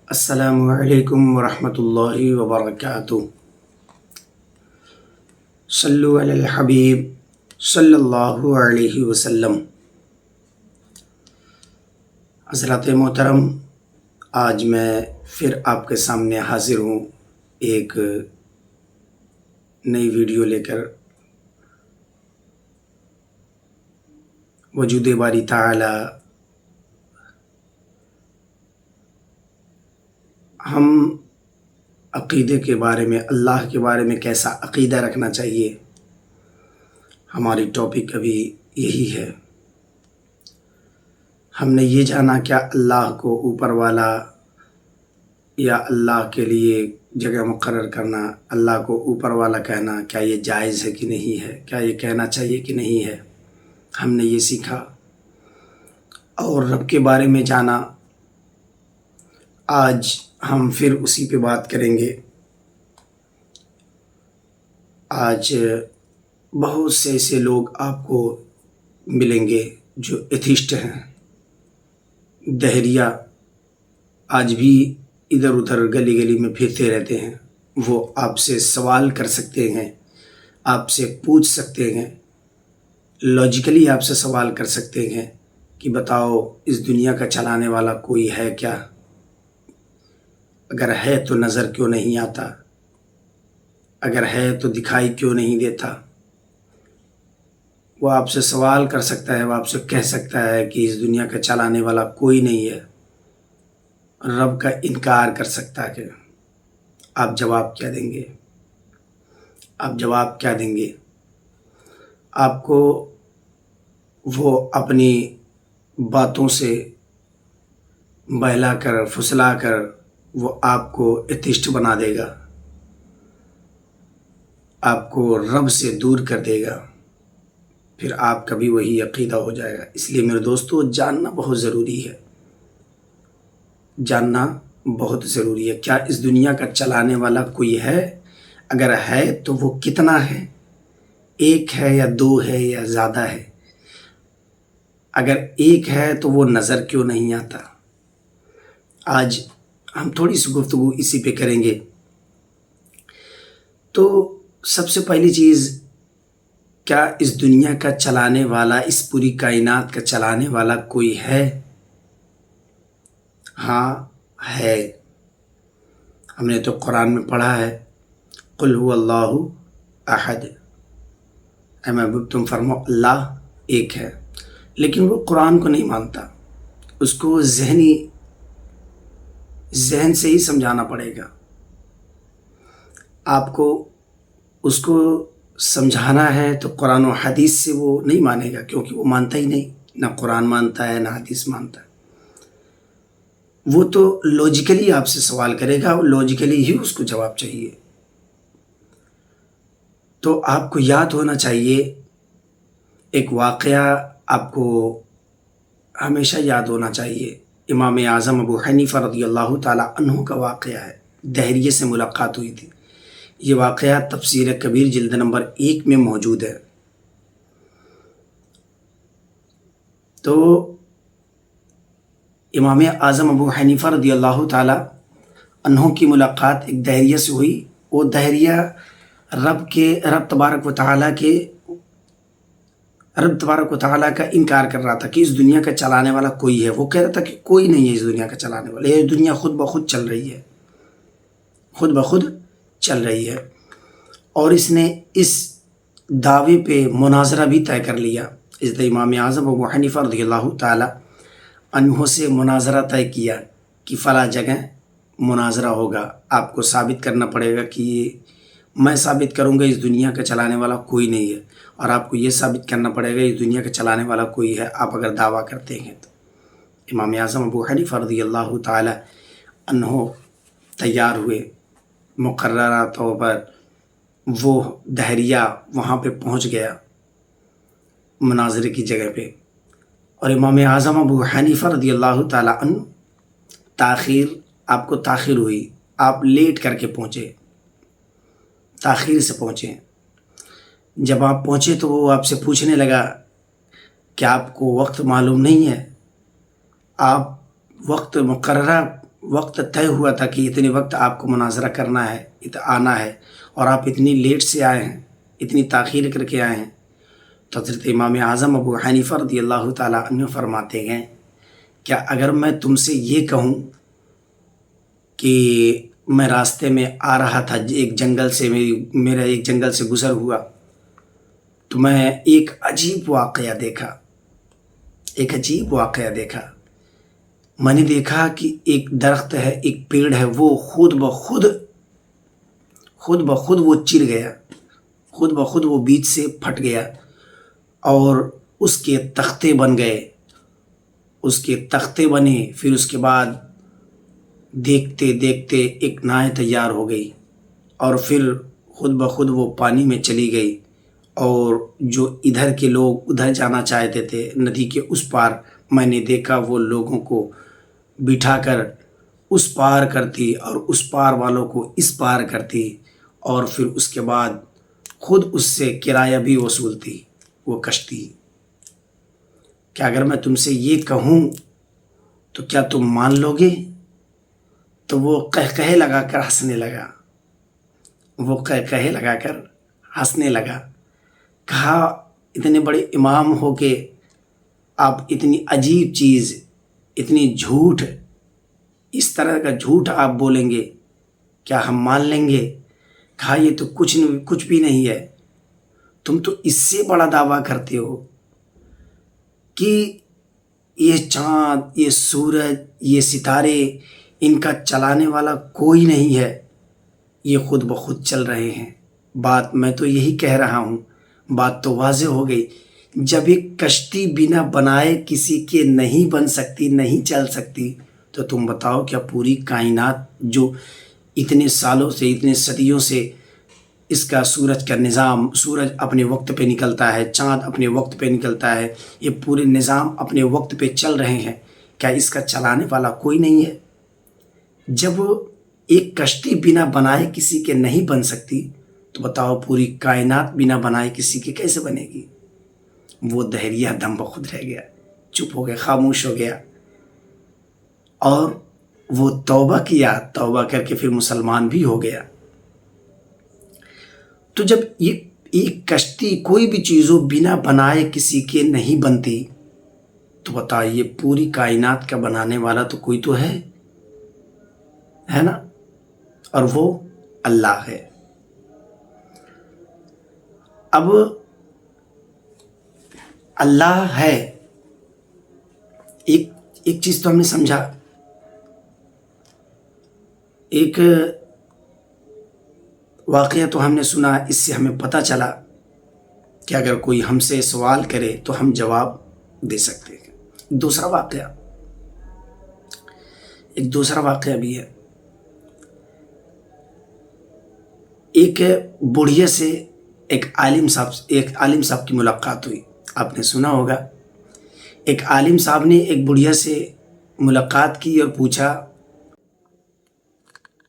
السلام علیکم ورحمۃ اللہ وبرکاتہ۔ صلو علی الحبیب صلی اللہ علیہ وسلم۔ حضرات محترم، آج میں پھر آپ کے سامنے حاضر ہوں ایک نئی ویڈیو لے کر۔ وجود باری تعالی ہم عقیدے کے بارے میں، اللہ کے بارے میں کیسا عقیدہ رکھنا چاہیے، ہماری ٹاپک ابھی یہی ہے۔ ہم نے یہ جانا کیا اللہ کو اوپر والا یا اللہ کے لیے جگہ مقرر کرنا، اللہ کو اوپر والا کہنا، کیا یہ جائز ہے کہ نہیں ہے، کیا یہ کہنا چاہیے کہ نہیں ہے، ہم نے یہ سیکھا۔ اور رب کے بارے میں جانا۔ آج ہم پھر اسی پہ بات کریں گے۔ آج بہت سے ایسے لوگ آپ کو ملیں گے جو ایتھیسٹ ہیں، دہریہ، آج بھی ادھر ادھر گلی گلی میں پھرتے رہتے ہیں۔ وہ آپ سے سوال کر سکتے ہیں، آپ سے پوچھ سکتے ہیں، لاجیکلی آپ سے سوال کر سکتے ہیں کہ بتاؤ اس دنیا کا چلانے والا کوئی ہے کیا؟ اگر ہے تو نظر کیوں نہیں آتا؟ اگر ہے تو دکھائی کیوں نہیں دیتا؟ وہ آپ سے سوال کر سکتا ہے، وہ آپ سے کہہ سکتا ہے کہ اس دنیا کا چلانے والا کوئی نہیں ہے، رب کا انکار کر سکتا ہے۔ کہ آپ جواب کیا دیں گے؟ آپ جواب کیا دیں گے؟ آپ کو وہ اپنی باتوں سے بہلا کر، پھسلا کر وہ آپ کو ایتھیسٹ بنا دے گا، آپ کو رب سے دور کر دے گا، پھر آپ کا بھی وہی عقیدہ ہو جائے گا۔ اس لیے میرے دوستو، جاننا بہت ضروری ہے، جاننا بہت ضروری ہے۔ کیا اس دنیا کا چلانے والا کوئی ہے؟ اگر ہے تو وہ کتنا ہے؟ ایک ہے یا دو ہے یا زیادہ ہے؟ اگر ایک ہے تو وہ نظر کیوں نہیں آتا؟ آج ہم تھوڑی سی گفتگو اسی پہ کریں گے۔ تو سب سے پہلی چیز، کیا اس دنیا کا چلانے والا، اس پوری کائنات کا چلانے والا کوئی ہے؟ ہاں ہے۔ ہم نے تو قرآن میں پڑھا ہے، قل هو اللہ احد، اے محبوب تم فرماؤ اللہ ایک ہے۔ لیکن وہ قرآن کو نہیں مانتا، اس کو ذہن سے ہی سمجھانا پڑے گا۔ آپ کو اس کو سمجھانا ہے تو قرآن و حدیث سے وہ نہیں مانے گا، کیونکہ وہ مانتا ہی نہیں، نہ قرآن مانتا ہے نہ حدیث مانتا ہے۔ وہ تو لاجیکلی آپ سے سوال کرے گا، اور لاجیکلی ہی اس کو جواب چاہیے۔ تو آپ کو یاد ہونا چاہیے، ایک واقعہ آپ کو ہمیشہ یاد ہونا چاہیے۔ امام اعظم ابو حنیفہ رضی اللہ تعالیٰ عنہ کا واقعہ ہے۔ دہریے سے ملاقات ہوئی تھی۔ یہ واقعہ تفسیر کبیر جلد نمبر 1 میں موجود ہے۔ تو امام اعظم ابو حنیفہ رضی اللہ تعالیٰ عنہ کی ملاقات ایک دہریہ سے ہوئی۔ وہ دہریہ رب تبارک و تعالیٰ کا انکار کر رہا تھا کہ اس دنیا کا چلانے والا کوئی ہے۔ وہ کہہ رہا تھا کہ کوئی نہیں ہے اس دنیا کا چلانے والا، یہ دنیا خود بخود چل رہی ہے، خود بخود چل رہی ہے۔ اور اس نے اس دعوے پہ مناظرہ بھی طے کر لیا۔ حضرت امام اعظم ابو حنیفہ رضی اللہ تعالیٰ عنہ سے مناظرہ طے کیا کہ فلاں جگہ مناظرہ ہوگا، آپ کو ثابت کرنا پڑے گا کہ میں ثابت کروں گا اس دنیا کا چلانے والا کوئی نہیں ہے، اور آپ کو یہ ثابت کرنا پڑے گا اس دنیا کا چلانے والا کوئی ہے، آپ اگر دعویٰ کرتے ہیں تو۔ امام اعظم ابو حنیفہ رضی اللہ تعالیٰ عنہ تیار ہوئے، مقررہ طور پر وہ دہریہ وہاں پہ پہنچ گیا مناظرے کی جگہ پہ۔ اور امام اعظم ابو حنیفہ رضی اللہ تعالیٰ عنہ آپ کو تاخیر ہوئی، آپ لیٹ کر کے پہنچے، تاخیر سے پہنچے۔ جب آپ پہنچے تو وہ آپ سے پوچھنے لگا کہ آپ کو وقت معلوم نہیں ہے؟ آپ وقت مقررہ وقت طے ہوا تھا کہ اتنے وقت آپ کو مناظرہ کرنا ہے، آنا ہے، اور آپ اتنی لیٹ سے آئے ہیں، اتنی تاخیر کر کے آئے ہیں، تو حضرت امام اعظم ابو حنیفہ رضی اللہ تعالیٰ عنہ فرماتے ہیں کیا اگر میں تم سے یہ کہوں کہ میں راستے میں آ رہا تھا، ایک جنگل سے میرا ایک جنگل سے گزر ہوا، تو میں ایک عجیب واقعہ دیکھا، میں نے دیکھا کہ ایک درخت ہے، ایک پیڑ ہے، وہ خود بخود وہ چر گیا، خود بخود وہ بیچ سے پھٹ گیا، اور اس کے تختے بن گئے، پھر اس کے بعد دیکھتے دیکھتے ایک نائے تیار ہو گئی، اور پھر خود بخود وہ پانی میں چلی گئی، اور جو ادھر کے لوگ ادھر جانا چاہتے تھے ندی کے اس پار، میں نے دیکھا وہ لوگوں کو بٹھا کر اس پار کرتی اور اس پار والوں کو اس پار کرتی، اور پھر اس کے بعد خود اس سے کرایہ بھی وصولتی وہ کشتی۔ کہ اگر میں تم سے یہ کہوں تو کیا تم مان لو گے؟ تو وہ قہقہے لگا کر ہنسنے لگا، کہا اتنے بڑے امام ہو کے آپ اتنی عجیب چیز، اتنی جھوٹ، اس طرح کا جھوٹ آپ بولیں گے، کیا ہم مان لیں گے؟ کہا یہ تو کچھ بھی نہیں ہے، تم تو اس سے بڑا دعویٰ کرتے ہو کہ یہ چاند، یہ سورج، یہ ستارے، ان کا چلانے والا کوئی نہیں ہے، یہ خود بخود چل رہے ہیں۔ بات میں تو یہی کہہ رہا ہوں، بات تو واضح ہو گئی۔ جب ایک کشتی بنا بنائے کسی کے نہیں بن سکتی، نہیں چل سکتی، تو تم بتاؤ کیا پوری کائنات جو اتنے سالوں سے، اتنے صدیوں سے اس کا سورج کا نظام، سورج اپنے وقت پہ نکلتا ہے، چاند اپنے وقت پہ نکلتا ہے، یہ پورے نظام اپنے وقت پہ چل رہے ہیں، کیا اس کا چلانے والا کوئی نہیں ہے؟ جب ایک کشتی بنا بنائے کسی کے نہیں بن سکتی، تو بتاؤ پوری کائنات بنا بنائے کسی کے کیسے بنے گی؟ وہ دہریہ دم بخود رہ گیا، چپ ہو گیا، خاموش ہو گیا، اور وہ توبہ کیا، توبہ کر کے پھر مسلمان بھی ہو گیا۔ تو جب یہ ایک کشتی، کوئی بھی چیزوں بنا بنائے کسی کے نہیں بنتی، تو بتائیے پوری کائنات کا بنانے والا تو کوئی تو ہے نا، اور وہ اللہ ہے۔ اب اللہ ہے، ایک چیز تو ہم نے سمجھا، ایک واقعہ تو ہم نے سنا، اس سے ہمیں پتہ چلا کہ اگر کوئی ہم سے سوال کرے تو ہم جواب دے سکتے ہیں۔ ایک دوسرا واقعہ بھی ہے۔ ایک بڑھیا سے ایک عالم صاحب کی ملاقات ہوئی، آپ نے سنا ہوگا۔ ایک عالم صاحب نے ایک بڑھیا سے ملاقات کی اور پوچھا،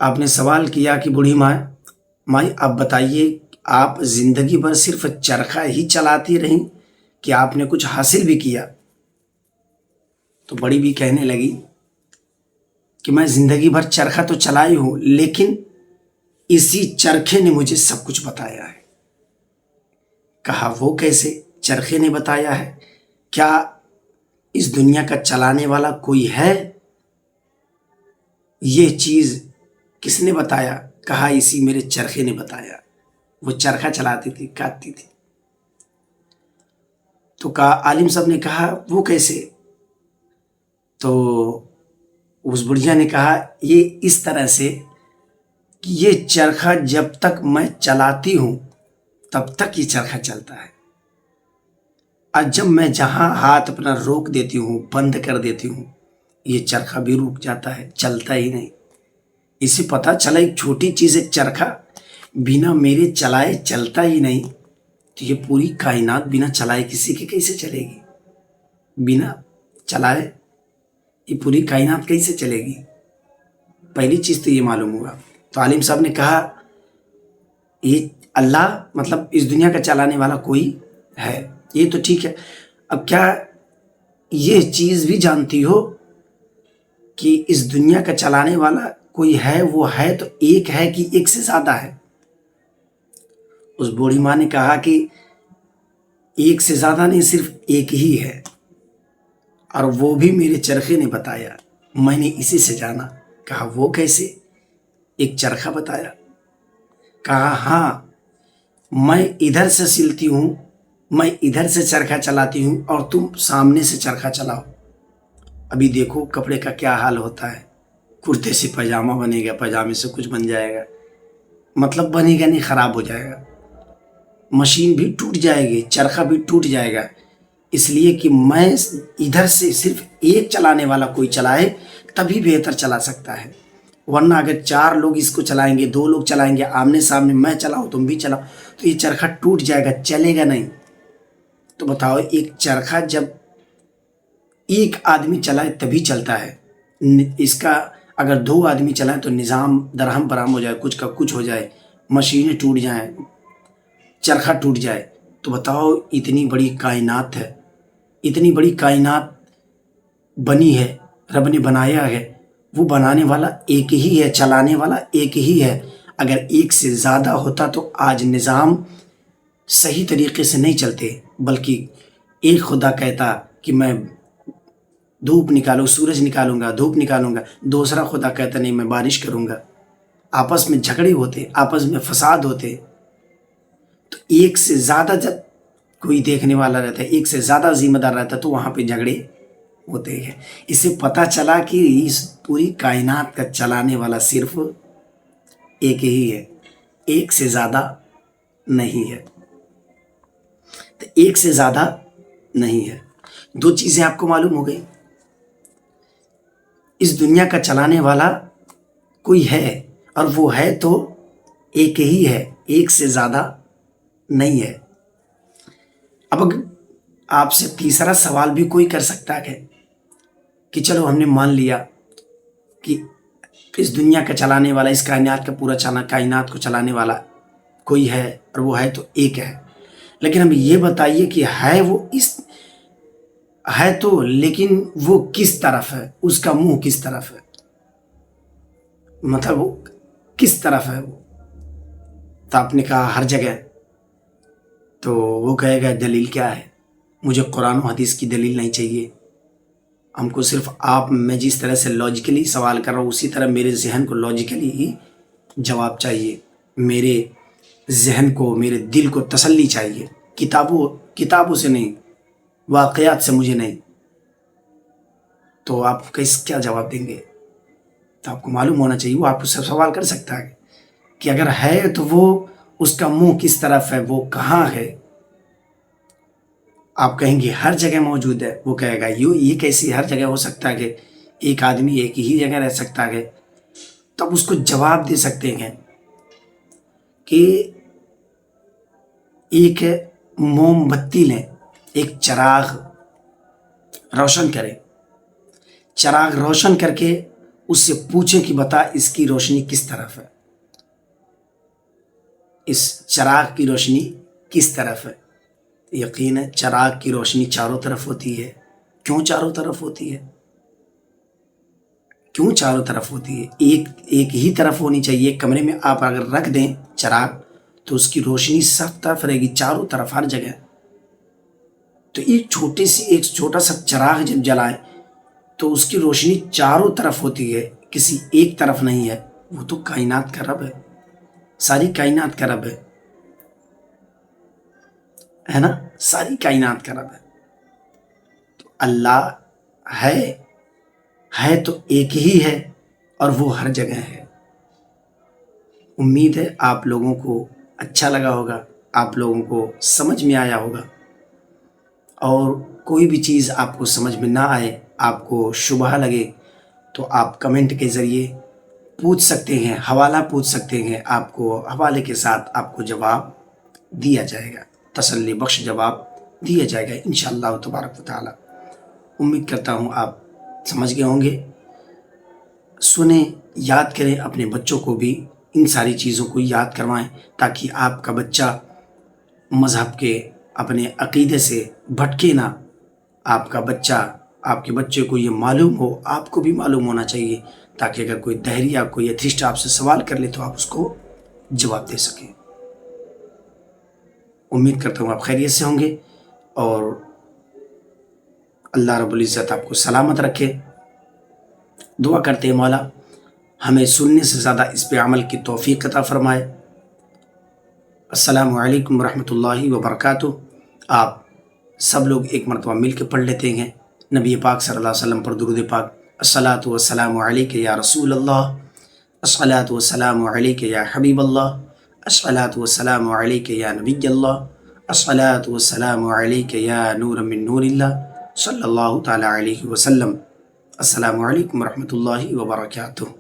آپ نے سوال کیا کہ بوڑھی مائی آپ بتائیے، آپ زندگی بھر صرف چرخہ ہی چلاتی رہیں کہ آپ نے کچھ حاصل بھی کیا؟ تو بڑی بھی کہنے لگی کہ میں زندگی بھر چرخہ تو چلائی ہوں، لیکن اسی چرخے نے مجھے سب کچھ بتایا ہے۔ کہا وہ کیسے؟ چرخے نے بتایا ہے؟ کیا اس دنیا کا چلانے والا کوئی ہے؟ یہ چیز کس نے بتایا؟ کہا اسی میرے چرخے نے بتایا۔ وہ چرخہ چلاتی تھی، کاٹتی تھی۔ تو کہا، عالم صاحب نے کہا وہ کیسے؟ تو اس بڑھیا نے کہا یہ اس طرح سے کہ یہ چرخہ جب تک میں چلاتی ہوں تب تک یہ چرخہ چلتا ہے، اور جب میں جہاں ہاتھ اپنا روک دیتی ہوں، بند کر دیتی ہوں، یہ چرخہ بھی رک جاتا ہے، چلتا ہی نہیں۔ اسے پتہ چلا ایک چھوٹی چیز، ایک چرخہ بنا میرے چلائے چلتا ہی نہیں، تو یہ پوری کائنات بنا چلائے کسی کے کیسے چلے گی؟ بنا چلائے یہ پوری کائنات کیسے چلے گی؟ پہلی چیز تو یہ معلوم ہوا۔ تو عالم صاحب نے کہا یہ اللہ، مطلب اس دنیا کا چلانے والا کوئی ہے، یہ تو ٹھیک ہے، اب کیا یہ چیز بھی جانتی ہو کہ اس دنیا کا چلانے والا کوئی ہے، وہ ہے تو ایک ہے کہ ایک سے زیادہ ہے؟ اس بوڑھی ماں نے کہا کہ ایک سے زیادہ نہیں، صرف ایک ہی ہے، اور وہ بھی میرے چرخے نے بتایا، میں نے اسی سے جانا۔ کہا وہ کیسے؟ ایک چرخہ بتایا۔ کہا ہاں، میں ادھر سے سلتی ہوں، میں ادھر سے چرخہ چلاتی ہوں، اور تم سامنے سے چرخہ چلاؤ۔ ابھی دیکھو کپڑے کا کیا حال ہوتا ہے، کرتے سے پاجامہ بنے گا، پاجامے سے کچھ بن جائے گا، مطلب بنے گا نہیں، خراب ہو جائے گا، مشین بھی ٹوٹ جائے گی، چرخہ بھی ٹوٹ جائے گا۔ اس لیے کہ میں ادھر سے صرف ایک چلانے والا کوئی چلائے تبھی بہتر چلا سکتا ہے، ورنہ اگر 4 لوگ اس کو چلائیں گے، 2 لوگ چلائیں گے، آمنے سامنے میں چلاؤ تم بھی چلاؤ، تو یہ چرخہ ٹوٹ جائے گا، چلے گا نہیں۔ تو بتاؤ، ایک چرخہ جب ایک آدمی چلائے تبھی چلتا ہے، اس کا اگر 2 آدمی چلائیں تو نظام درہم برہم ہو جائے، کچھ کا کچھ ہو جائے، مشینیں ٹوٹ جائیں، چرخہ ٹوٹ جائے۔ تو بتاؤ، اتنی بڑی کائنات ہے، اتنی بڑی کائنات بنی ہے، رب نے بنایا ہے، وہ بنانے والا ایک ہی ہے، چلانے والا ایک ہی ہے۔ اگر ایک سے زیادہ ہوتا تو آج نظام صحیح طریقے سے نہیں چلتے، بلکہ ایک خدا کہتا کہ میں دھوپ نکالوں، سورج نکالوں گا، دھوپ نکالوں گا، دوسرا خدا کہتا نہیں، میں بارش کروں گا۔ آپس میں جھگڑے ہوتے، آپس میں فساد ہوتے۔ تو ایک سے زیادہ جب کوئی دیکھنے والا رہتا ہے، ایک سے زیادہ ذمہ دار رہتا ہے، تو وہاں پہ جھگڑے ہوتے ہیں۔ اس سے پتہ چلا کہ اس پوری کائنات کا چلانے والا صرف ایک ہی ہے، ایک سے زیادہ نہیں ہے، تو ایک سے زیادہ نہیں ہے۔ 2 چیزیں آپ کو معلوم ہو گئی، اس دنیا کا چلانے والا کوئی ہے، اور وہ ہے تو ایک ہی ہے، ایک سے زیادہ نہیں ہے۔ اب اگر آپ سے تیسرا سوال بھی کوئی کر سکتا ہے کہ چلو ہم نے مان لیا کہ اس دنیا کا چلانے والا، اس کائنات کا پورا کائنات کو چلانے والا کوئی ہے، اور وہ ہے تو ایک ہے، لیکن ہمیں یہ بتائیے کہ ہے وہ ہے تو، لیکن وہ کس طرف ہے، اس کا منہ کس طرف ہے، مطلب وہ کس طرف ہے وہ؟ تو آپ نے کہا ہر جگہ، تو وہ کہے گا دلیل کیا ہے؟ مجھے قرآن و حدیث کی دلیل نہیں چاہیے، ہم کو صرف میں جس طرح سے لاجیکلی سوال کر رہا ہوں، اسی طرح میرے ذہن کو لاجیکلی ہی جواب چاہیے، میرے ذہن کو، میرے دل کو تسلی چاہیے، کتابوں سے نہیں، واقعات سے مجھے نہیں۔ تو آپ کیا جواب دیں گے؟ تو آپ کو معلوم ہونا چاہیے، وہ آپ سے سوال کر سکتا ہے کہ اگر ہے تو وہ اس کا منہ کس طرف ہے، وہ کہاں ہے؟ آپ کہیں گے ہر جگہ موجود ہے، وہ کہے گا یہ کیسی ہر جگہ ہو سکتا ہے کہ ایک آدمی ایک ہی جگہ رہ سکتا ہے؟ تو آپ اس کو جواب دے سکتے ہیں کہ ایک موم بتی لیں، ایک چراغ روشن کریں، چراغ روشن کر کے اس سے پوچھیں کہ بتا اس کی روشنی کس طرف ہے، اس چراغ کی روشنی کس طرف ہے؟ یقین ہے چراغ کی روشنی چاروں طرف ہوتی ہے۔ کیوں چاروں طرف ہوتی ہے؟ کیوں چاروں طرف ہوتی ہے؟ ایک ہی طرف ہونی چاہیے۔ ایک کمرے میں آپ اگر رکھ دیں چراغ تو اس کی روشنی سب طرف رہے گی، چاروں طرف، ہر جگہ۔ تو ایک چھوٹا سا چراغ جب جلائے تو اس کی روشنی چاروں طرف ہوتی ہے، کسی ایک طرف نہیں ہے۔ وہ تو کائنات کا رب ہے، ساری کائنات کا رب ہے نا، ساری کائنات کا رب ہے۔ تو اللہ ہے تو ایک ہی ہے، اور وہ ہر جگہ ہے۔ امید ہے آپ لوگوں کو اچھا لگا ہوگا، آپ لوگوں کو سمجھ میں آیا ہوگا، اور کوئی بھی چیز آپ کو سمجھ میں نہ آئے، آپ کو شبہ لگے، تو آپ کمنٹ کے ذریعے پوچھ سکتے ہیں، حوالہ پوچھ سکتے ہیں، آپ کو حوالے کے ساتھ آپ کو جواب دیا جائے گا، تسلی بخش جواب دیا جائے گا انشاءاللہ تبارک و تعالی۔ امید کرتا ہوں آپ سمجھ گئے ہوں گے۔ سنیں، یاد کریں، اپنے بچوں کو بھی ان ساری چیزوں کو یاد کروائیں، تاکہ آپ کا بچہ مذہب کے، اپنے عقیدے سے بھٹکے نہ، آپ کا بچہ آپ کے بچے کو یہ معلوم ہو، آپ کو بھی معلوم ہونا چاہیے، تاکہ اگر کوئی دہری یا کوئی ایتھیسٹ آپ سے سوال کر لے تو آپ اس کو جواب دے سکیں۔ امید کرتا ہوں آپ خیریت سے ہوں گے، اور اللہ رب العزت آپ کو سلامت رکھے۔ دعا کرتے ہیں مولا ہمیں سننے سے زیادہ اس پہ عمل کی توفیق عطا فرمائے۔ السلام علیکم ورحمۃ اللہ وبرکاتہ۔ آپ سب لوگ ایک مرتبہ مل کے پڑھ لیتے ہیں نبی پاک صلی اللہ علیہ وسلم پر درود پاک۔ الصلاۃ والسلام علیک یا رسول اللہ، الصلاۃ والسلام علیک یا حبیب اللہ، الصلاۃ والسلام علیک یا نبی اللہ، الصلاۃ والسلام علیک یا نور من نور اللہ، صلی اللہ تعالی علیہ وسلم۔ السلام علیکم ورحمۃ اللہ وبرکاتہ۔